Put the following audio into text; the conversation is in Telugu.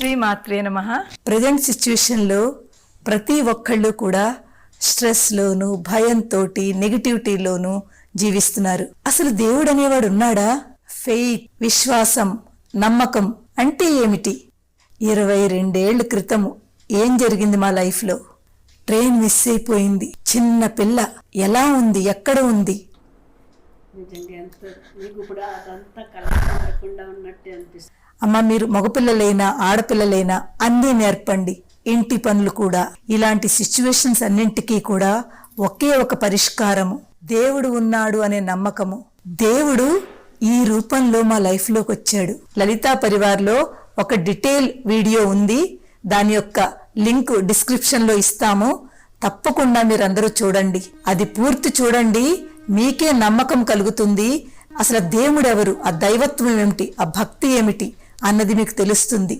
శ్రీమాత్రే నమః. ప్రజెంట్ సిచ్యువేషన్లో ప్రతి ఒక్కళ్ళు కూడా స్ట్రెస్లోను, భయంతో, నెగిటివిటీలోను జీవిస్తున్నారు. అసలు దేవుడు అనేవాడు ఉన్నాడా? ఫెయిత్, విశ్వాసం, నమ్మకం అంటే ఏమిటి? 22 ఏళ్ల క్రితం ఏం జరిగింది మా లైఫ్లో? ట్రైన్ మిస్ అయిపోయింది. చిన్న పిల్ల ఎలా ఉంది, ఎక్కడ ఉంది? అమ్మ, మీరు మగపిల్లలైనా ఆడపిల్లలైనా అన్నీ నేర్పండి, ఇంటి పనులు కూడా. ఇలాంటి సిచ్యువేషన్స్ అన్నింటికీ కూడా ఒకే ఒక పరిష్కారము, దేవుడు ఉన్నాడు అనే నమ్మకము. దేవుడు ఈ రూపంలో మా లైఫ్లోకి వచ్చాడు. లలితా పరివార్లో ఒక డీటెయిల్ వీడియో ఉంది, దాని యొక్క లింక్ డిస్క్రిప్షన్లో ఇస్తాము. తప్పకుండా మీరందరూ చూడండి. అది పూర్తి చూడండి, మీకే నమ్మకం కలుగుతుంది. అసలు దేవుడు ఎవరు, ఆ దైవత్వం ఏమిటి, ఆ భక్తి ఏమిటి అన్నది మీకు తెలుస్తుంది.